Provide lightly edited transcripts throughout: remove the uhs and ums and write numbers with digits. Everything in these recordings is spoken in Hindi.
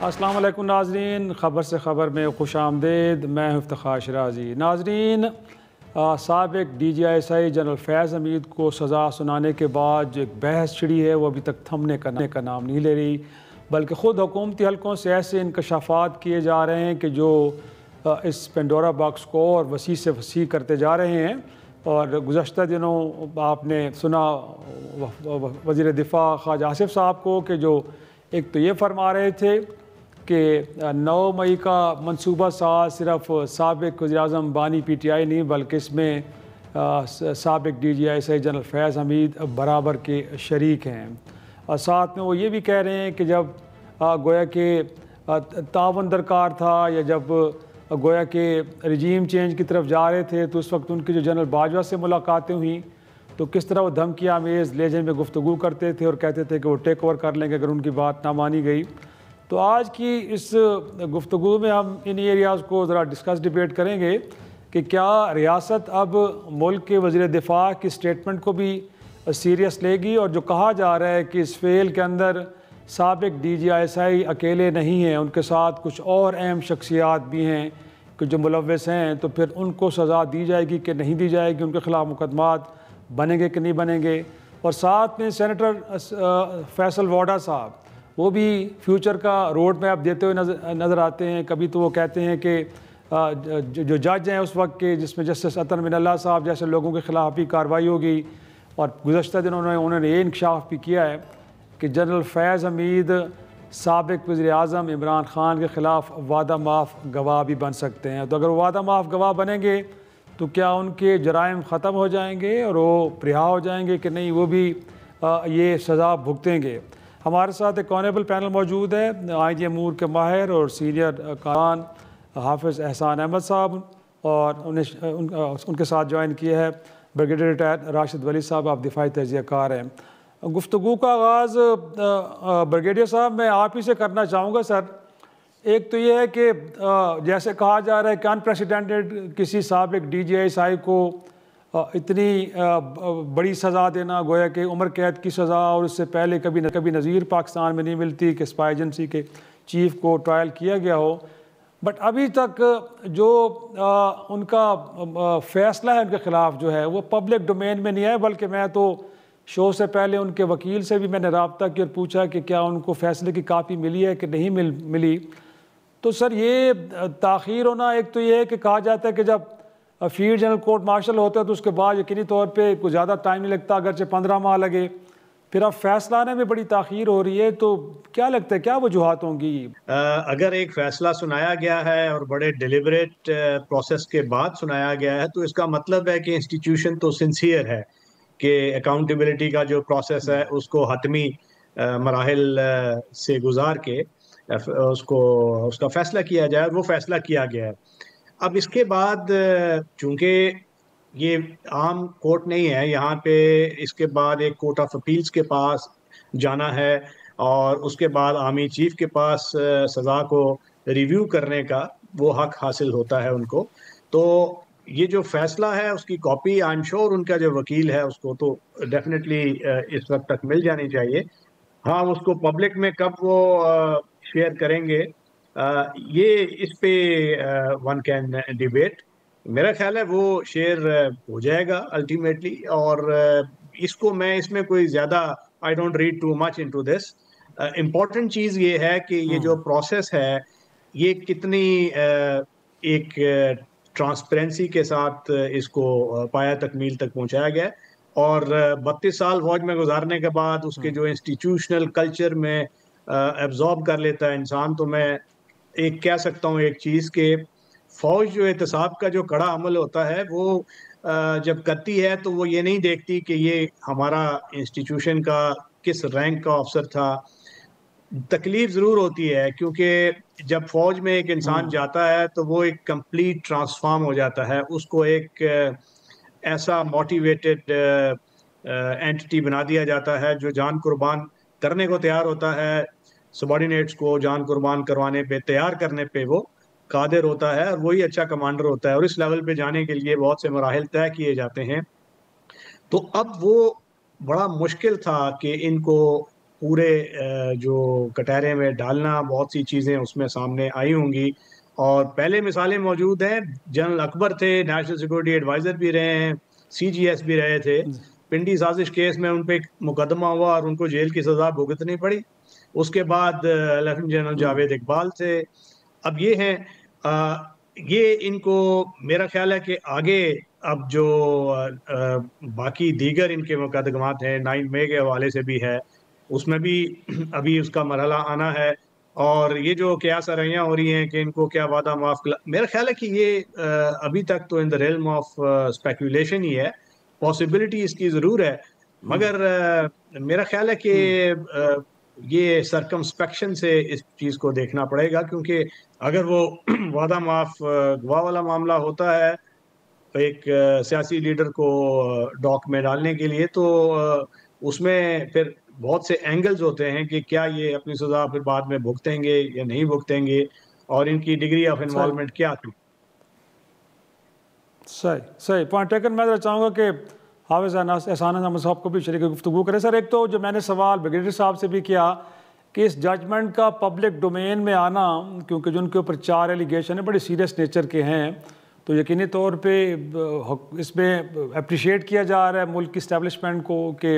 अस्सलाम वालेकुम नाज़रीन, ख़बर से ख़बर में खुश आमदेद। मैं हूं इफ्तिखार शिराज़ी। नाज़रीन, साबिक़ DGI जनरल फैज़ हमीद को सज़ा सुनाने के बाद जो एक बहस छिड़ी है वो अभी तक थमने का नाम नहीं ले रही, बल्कि ख़ुद हुकूमती हलकों से ऐसे इंकशाफात किए जा रहे हैं कि जो इस पेंडोरा बॉक्स को और वसी से वसी करते जा रहे हैं। और गुज़श्ता दिनों आपने सुना वज़ीर दिफ़ा ख्वाजा आसिफ़ साहब को कि जो एक तो ये फरमा रहे थे कि 9 मई का मनसूबा साज सिर्फ साबिक़ वज़ीर-ए-आज़म बानी PTI नहीं, बल्कि इसमें साबिक़ DGI जनरल फैज़ हमीद बराबर के शरीक हैं। और साथ में वो ये भी कह रहे हैं कि जब गोया कि तावन दरकार था या जब गोया कि रजीम चेंज की तरफ जा रहे थे तो उस वक्त उनकी जो जनरल बाजवा से मुलाकातें हुई तो किस तरह वो धमकी आमेज़ लहजे में गुफ्तगू करते थे और कहते थे कि वो टेक ओवर कर लेंगे अगर उनकी बात ना मानी गई। तो आज की इस गुफ्तगू में हम इन एरियाज़ को ज़रा डिस्कस डिबेट करेंगे कि क्या रियासत अब मुल्क के वज़ीर दिफ़ा की स्टेटमेंट को भी सीरियस लेगी, और जो कहा जा रहा है कि इस फेल के अंदर साबिक़ DGI अकेले नहीं हैं, उनके साथ कुछ और अहम शख्सियात भी हैं कि जो मुलव्वस हैं, तो फिर उनको सज़ा दी जाएगी कि नहीं दी जाएगी, उनके ख़िलाफ़ मुकदमात बनेंगे कि नहीं बनेंगे। और साथ में सेनेटर फैसल वाडा साहब वो भी फ्यूचर का रोड मैप देते हुए नज़र आते हैं। कभी तो वो कहते हैं कि जो जज हैं उस वक्त के, जिसमें जस्टिस अतन मिनल्ला साहब जैसे लोगों के ख़िलाफ़ भी कार्रवाई होगी, और गुज़श्ता दिनों उन्होंने ये इंकशाफ भी किया है कि जनरल फैज़ हमीद साबिक़ वज़ीर-ए-आज़म इमरान ख़ान के ख़िलाफ़ वादा माफ़ गवाह भी बन सकते हैं। तो अगर वो वादा माफ़ गवाह बनेंगे तो क्या उनके जराइम ख़त्म हो जाएंगे और वो रिहा हो जाएंगे कि नहीं, वो भी ये सज़ा भुगतेंगे। हमारे साथ एक ऑनरेबल पैनल मौजूद है, IG अमूर के माहिर और सीनियर कारकुन हाफिज़ एहसान अहमद साहब, और उनके साथ ज्वाइन किया है ब्रिगेडियर रिटायर्ड राशिद वली साहब, आप दिफाई तजियाकार हैं। गुफ्तगू का आगाज़ ब्रिगेडियर साहब मैं आप ही से करना चाहूँगा। सर, एक तो ये है कि जैसे कहा जा रहा है कि अनप्रेसिडेंटेड किसी साबिक़ DGI को इतनी बड़ी सज़ा देना, गोया कि उम्र कैद की सज़ा, और उससे पहले कभी नज़ीर पाकिस्तान में नहीं मिलती कि स्पाई एजेंसी के चीफ़ को ट्रायल किया गया हो। बट अभी तक जो उनका फ़ैसला है उनके ख़िलाफ़ जो है वो पब्लिक डोमेन में नहीं है, बल्कि मैं तो शो से पहले उनके वकील से भी मैंने रब्ता किया और पूछा कि क्या उनको फ़ैसले की कापी मिली है कि नहीं मिली। तो सर, ये ताख़ीर होना, एक तो ये है कि कहा जाता है कि जब फील्ड जनरल कोर्ट मार्शल होता है तो उसके बाद यकीनी तौर पे कुछ ज़्यादा टाइम नहीं लगता, अगरचे 15 माह लगे, फिर अब फैसला आने में बड़ी ताख़ीर हो रही है। तो क्या लगता है, क्या वजूहात होंगी? अगर एक फ़ैसला सुनाया गया है और बड़े डिलिबरेट प्रोसेस के बाद सुनाया गया है तो इसका मतलब है कि इंस्टीट्यूशन तो सिंसियर है कि अकाउंटेबिलिटी का जो प्रोसेस है उसको हतमी मराहिल से गुजार के उसका फ़ैसला किया जाए, और वो फ़ैसला किया गया है। अब इसके बाद चूँकि ये आम कोर्ट नहीं है, यहाँ पे इसके बाद एक कोर्ट ऑफ अपील्स के पास जाना है और उसके बाद आर्मी चीफ के पास सज़ा को रिव्यू करने का वो हक हासिल होता है उनको। तो ये जो फैसला है उसकी कॉपी आई एम श्योर उनका जो वकील है उसको तो डेफिनेटली इस वक्त तक मिल जानी चाहिए। हाँ, उसको पब्लिक में कब वो शेयर करेंगे, ये इस पे वन कैन डिबेट। मेरा ख्याल है वो शेयर हो जाएगा अल्टीमेटली, और इसमें कोई ज़्यादा I don't read too much into this. Important चीज़ ये है कि ये जो प्रोसेस है ये कितनी एक ट्रांसपेरेंसी के साथ इसको पाया तकमील तक पहुंचाया गया है, और 32 साल फौज में गुजारने के बाद उसके जो इंस्टीट्यूशनल कल्चर में एब्जॉर्ब कर लेता है इंसान। तो मैं एक कह सकता हूँ एक चीज़ के फौज जो एहतसाब का जो कड़ा अमल होता है वो जब करती है तो वो ये नहीं देखती कि ये हमारा इंस्टीट्यूशन का किस रैंक का अफसर था। तकलीफ ज़रूर होती है क्योंकि जब फौज में एक इंसान जाता है तो वो एक कंप्लीट ट्रांसफॉर्म हो जाता है, उसको एक ऐसा मोटिवेटेड एंटिटी बना दिया जाता है जो जान कुर्बान करने को तैयार होता है, सबॉर्डिनेट्स को जान कुर्बान करवाने पे तैयार करने पे वो कादिर होता है, और वही अच्छा कमांडर होता है। और इस लेवल पे जाने के लिए बहुत से मराहिल तय किए जाते हैं। तो अब वो बड़ा मुश्किल था कि इनको पूरे जो कटहरे में डालना, बहुत सी चीज़ें उसमें सामने आई होंगी। और पहले मिसालें मौजूद हैं, जनरल अकबर थे, नेशनल सिक्योरिटी एडवाइज़र भी रहे हैं, सीजीएस भी रहे थे। पिंडी साजिश केस में उन पे एक मुकदमा हुआ और उनको जेल की सज़ा भुगतनी पड़ी। उसके बाद लेफ्टिनेंट जनरल जावेद इकबाल थे। अब ये हैं, ये इनको मेरा ख्याल है कि आगे अब जो बाकी दीगर इनके मुकदमात हैं, 9 मई के हवाले से भी है, उसमें भी अभी उसका मरहला आना है। और ये जो क़यास रैयाँ हो रही हैं कि इनको क्या वादा माफ़ मेरा ख्याल है कि ये अभी तक तो in the realm of speculation ही है। पॉसिबिलिटी इसकी ज़रूर है, मगर मेरा ख्याल है कि ये सर्कमस्पेक्शन से इस चीज़ को देखना पड़ेगा, क्योंकि अगर वो वादा माफ़ गवाह वाला मामला होता है एक सियासी लीडर को डॉक में डालने के लिए, तो उसमें फिर बहुत से एंगल्स होते हैं कि क्या ये अपनी सज़ा फिर बाद में भुगतेंगे या नहीं भुगतेंगे, और इनकी डिग्री ऑफ सही इन्वॉल्वमेंट क्या थी। सही सही पॉइंट टेकन। मैं जरा चाहूँगा कि हाफिज़ एहसान अहमद साहब को भी शरीक गुफ्तगू करें। सर, एक तो जो मैंने सवाल ब्रिगेडियर साहब से भी किया कि इस जजमेंट का पब्लिक डोमेन में आना, क्योंकि जो उनके ऊपर 4 एलिगेशन है बड़े सीरियस नेचर के हैं, तो यकीनी तौर पे इसमें अप्रिशिएट किया जा रहा है मुल्क की इस्टेब्लिशमेंट को कि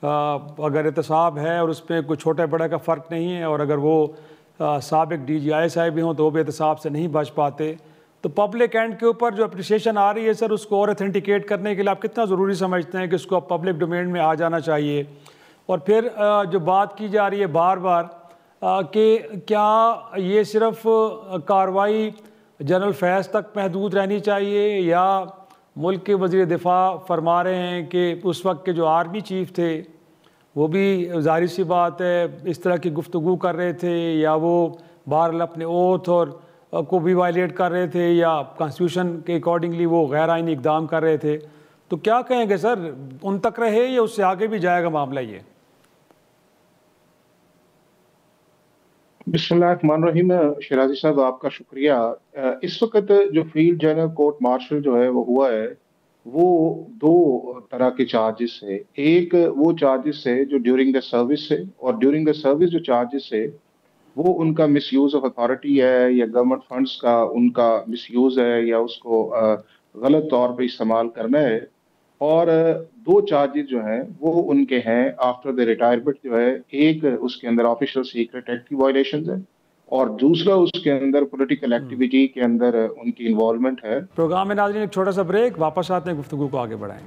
अगर एहतसाब है और उस पर कोई छोटे बड़े का फ़र्क नहीं है, और अगर वो साबिक DGI भी हों तो वो भी एहतसाब से नहीं बच पाते, तो पब्लिक एंड के ऊपर जो अप्रिसिएशन आ रही है सर, उसको और ऑथेंटिकेट करने के लिए आप कितना ज़रूरी समझते हैं कि उसको अब पब्लिक डोमेन में आ जाना चाहिए? और फिर जो बात की जा रही है बार बार कि क्या ये सिर्फ कार्रवाई जनरल फैज़ तक महदूद रहनी चाहिए, या मुल्क के वज़ीर दिफा फरमा रहे हैं कि उस वक्त के जो आर्मी चीफ थे वो भी ज़ाहिर सी बात है इस तरह की गुफ्तगू कर रहे थे, या वो बहरहाल अपने ओथ और को भी वायलेट कर रहे थे, या कॉन्स्टिट्यूशन के अकॉर्डिंगली वो गैर आइनी इक़दाम कर रहे थे? तो क्या कहेंगे सर, उन तक रहे या उससे आगे भी जाएगा मामला ये? बिस्मिल्लाहिर्रहमानिर्रहीम। शिराजी साहब, आपका शुक्रिया। इस वक्त जो फील्ड जनरल कोर्ट मार्शल जो है वो हुआ है, वो 2 तरह के चार्जेस है। एक वो चार्जेस है जो ड्यूरिंग द सर्विस है, और ड्यूरिंग द सर्विस जो चार्जेस है वो उनका मिसयूज ऑफ अथॉरिटी है, या गवर्नमेंट फंड्स का उनका मिसयूज है, या उसको गलत तौर पे इस्तेमाल करना है। और 2 चार्जेस जो हैं वो उनके हैं आफ्टर द रिटायरमेंट जो है। एक उसके अंदर ऑफिशियल सीक्रेट एक्ट की वायलेशन है, और दूसरा उसके अंदर पॉलिटिकल एक्टिविटी के अंदर उनकी इन्वॉल्वमेंट है। प्रोग्राम में नाज़रीन एक छोटा सा ब्रेक, वापस आते हैं, गुफ्तगू को आगे बढ़ाएंगे।